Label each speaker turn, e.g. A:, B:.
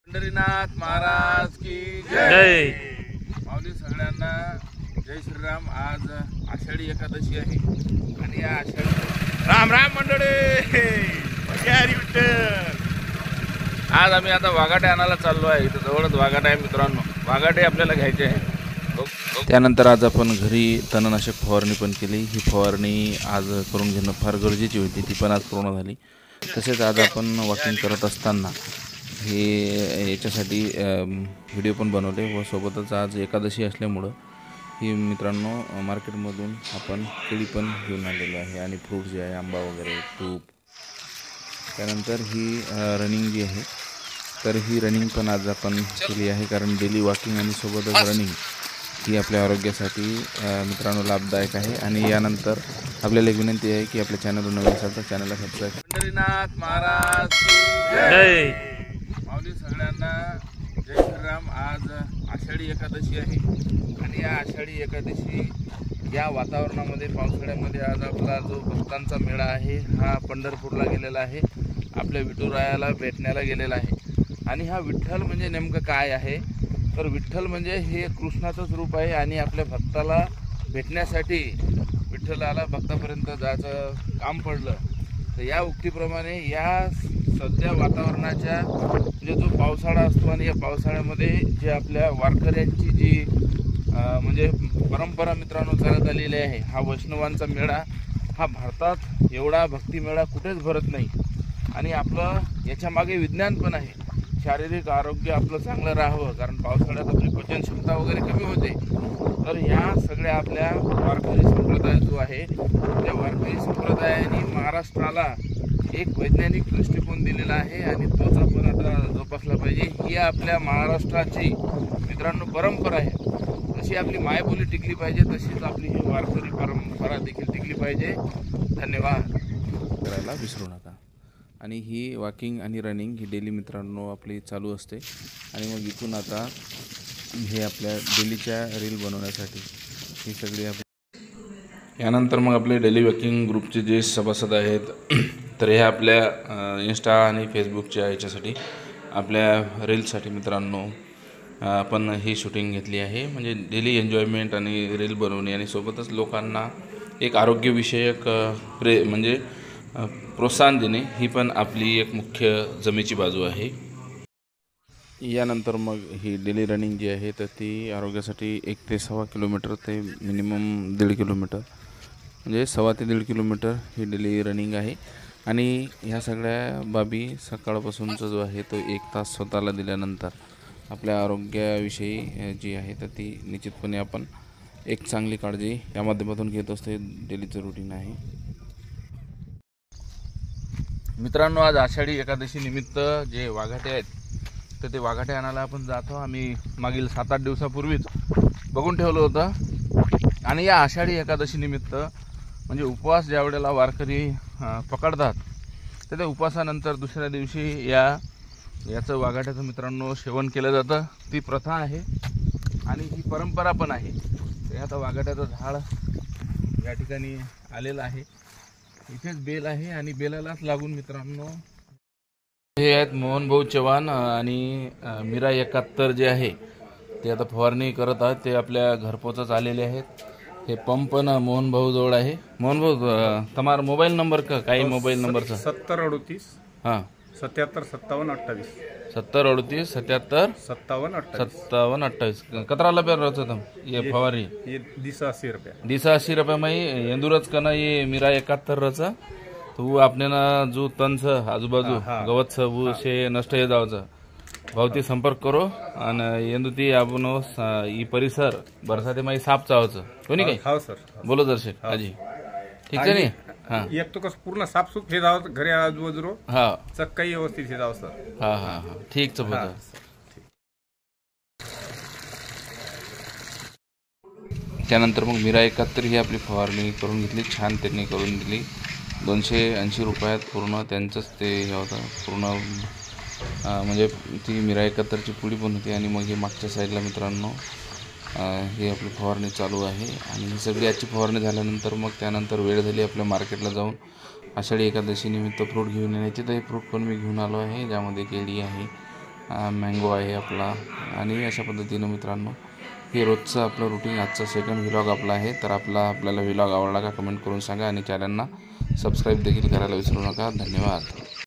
A: पंढरीनाथ महाराज की जय। माऊली सगळ्यांना जय श्रीराम। आज आषाढी एकादशी आहे आणि या आषाढी राम राम मंडळी आज आम्ही आता वाघाटे आणायला चाललो आहे। इथं जवळच वाघाटे आहे मित्रांनो, वाघाटे आपल्याला घ्यायचे आहे। त्यानंतर आज आपण घरी तणनाशक फवारणी पण केली। ही फवारणी आज करून घेणं फार गरजेची होती, ती पण आज पूर्ण झाली। तसेच आज आपण वॉकिंग करत असताना हे याच्यासाठी व्हिडिओ पण बनवले व सोबतच आज एकादशी असल्यामुळं ही मित्रांनो मार्केटमधून आपण केळी पण घेऊन आलेलो आहे आणि फ्रूट जे आहे आंबा वगैरे तूप। त्यानंतर ही रनिंग जी आहे तर ही रनिंग पण आज आपण केली आहे, कारण डेली वॉकिंग आणि सोबतच रनिंग ही आपल्या आरोग्यासाठी मित्रांनो लाभदायक आहे। आणि यानंतर आपल्याला एक विनंती आहे की आपल्या चॅनलवर नवीन असाल तर चॅनलला सबस्क्राईब। पंढरीनाथ महाराज की जय। माऊली सगळ्यांना जय श्रीराम। आज आषाढी एकादशी आहे आणि या आषाढी एकादशी या वातावरणामध्ये पावसाळ्यामध्ये आज आपला जो भक्तांचा मेळा आहे हा पंढरपूरला गेलेला आहे, आपल्या विठुरायाला भेटण्याला गेलेला आहे। आणि हा विठ्ठल म्हणजे नेमकं काय आहे तर विठ्ठल म्हणजे हे कृष्णाचंच रूप आहे आणि आपल्या भक्ताला भेटण्यासाठी विठ्ठलाला भक्तापर्यंत जायचं काम पडलं। तर या उक्तीप्रमाणे या सध्या वातावरणाच्या म्हणजे जो पावसाळा असतो आणि या पावसाळ्यामध्ये जे आपल्या वारकऱ्यांची जी म्हणजे परंपरा मित्रांनो चालत आलेली आहे, हा वैष्णवांचा मेळा हा भारतात एवढा भक्तिमेळा कुठेच भरत नाही। आणि आपलं याच्यामागे विज्ञान पण आहे, शारीरिक आरोग्य आपलं चांगलं राहावं, कारण पावसाळ्यात आपली पचन क्षमता वगैरे कमी होते। तर ह्या सगळ्या आपल्या वारकरी संप्रदाय जो आहे त्या वारकरी संप्रदायाने महाराष्ट्राला एक वैज्ञानिक दृष्टिकोन दिलेला आहे आणि तोच आपण आता जोपासला पाहिजे। ही आपल्या महाराष्ट्राची मित्रांनो परंपरा आहे। जशी आपली मायबोली टिकली पाहिजे तशीच आपली ही वारकरी परंपरा देखील टिकली पाहिजे। धन्यवाद। करायला विसरू नका। आणि ही वॉकिंग आणि रनिंग ही डेली मित्रांनो आपली चालू असते। आणि मग इथून आता हे आपल्या डेलीच्या रील बनवण्यासाठी ही सगळी यानंतर मग आपले डेली वॉकिंग ग्रुपचे जे सभासद आहेत तर हे आपल्या इंस्टा आणि फेसबुकच्या याच्यासाठी आपल्या रीलसाठी मित्रांनो आपण ही शूटिंग घेतली आहे। म्हणजे डेली एन्जॉयमेंट आणि रील बनवणे आणि सोबतच लोकांना एक आरोग्यविषयक म्हणजे प्रोत्साहन देणे ही पण आपली एक मुख्य जमेची बाजू आहे। यानंतर मग ही डेली रनिंग जी आहे तर ती आरोग्यासाठी 1 ते 1.25 किलोमीटर ते मिनिमम 1.5 किलोमीटर म्हणजे 1.25 ते 1.5 किलोमीटर ही डेली रनिंग आहे। आणि ह्या सगळ्या बाबी सकाळपासूनचा जो आहे तो 1 तास स्वतःला दिल्यानंतर आपल्या आरोग्याविषयी जी आहे तर ती निश्चितपणे आपण एक चांगली काळजी या माध्यमातून घेत असतो। डेलीचं रुटीन आहे मित्रांनो। आज आषाढी एकादशी निमित्त जे वाघाटे आहेत तर ते वाघाटे आणायला आपण जातो। आम्ही मागील 7-8 दिवसापूर्वीच बघून ठेवलं होतं। आणि या आषाढी एकादशी निमित्त म्हणजे उपवास ज्या वेळेला वारकरी पकडतात तर त्या उपवासानंतर दुसऱ्या दिवशी याचं वाघाट्याचं मित्रांनो सेवन केलं जातं। ती प्रथा आहे आणि ही परंपरा पण आहे। ते आता वाघाट्याचं झाड या ठिकाणी आलेलं आहे, इथेच बेल आहे आणि बेलालाच लागून मित्रांनो हे आहेत मोहनभाऊ चव्हाण आणि मीरा 71 जे आहे ते आता फवारणी करत आहेत। ते आपल्या घरपोचच आलेले आहेत। हे पंप पण मोहनभाऊ जवळ आहे। मोहनभाऊ तुम्हारा मोबाईल नंबर का काही मोबाईल नंबरचा
B: 7038
A: हां
B: 77 57 28
A: 70 38 77 57 28 कतरा रुपया रहता था ये फवारी
B: ये दिशा 80 रुपया
A: दिशा 80 रुपया में येंदुरच का ना ये मीरा 71 रचा तो वो आपने ना जो तन से आजूबाजू गवत से वो से नष्ट हे जावचं भावती संपर्क करो आणि येंदुती आपण ई परिसर बरसाते माई साफ चावायचं कोणी काही
B: हो सर
A: बोलो दर्शक हाजी ठीक आहे नी हां
B: एक तो कसं पूर्ण साफसूफ हे जावं घरी आजूबाजूरो
A: हां
B: चक्काही व्यवस्थित हे जावं सर
A: हां हां हां ठीक च होतं। त्यानंतर मग मीरा 71 ही आपली फवारणी करून घेतली, छान त्यांनी करून दिली। 280 रुपयात पूर्ण त्यांचंच ते हे होतं पूर्ण म्हणजे ती मीरा 71ची पुडी पण होती। आणि मग हे मागच्या साईडला मित्रांनो ही आपली फवारणी चालू आहे। आणि ही सगळी याची फवारणी झाल्यानंतर मग त्यानंतर वेळ झाली आपल्या मार्केटला जाऊन आषाढी एकादशी निमित्त फ्रूट घेऊन येण्याची। तर हे फ्रूट पण मी घेऊन आलो आहे, ज्यामध्ये केळी आहे, मँगो आहे आपला. आणि अशा पद्धतीनं मित्रांनो हे रोजचं आपलं रुटीन, आजचा सेकंड व्लॉग आपला आहे. तर आपल्याला व्लॉग आवडला का कमेंट करून सांगा आणि चॅनलना सबस्क्राईब देखील करायला विसरू नका. धन्यवाद.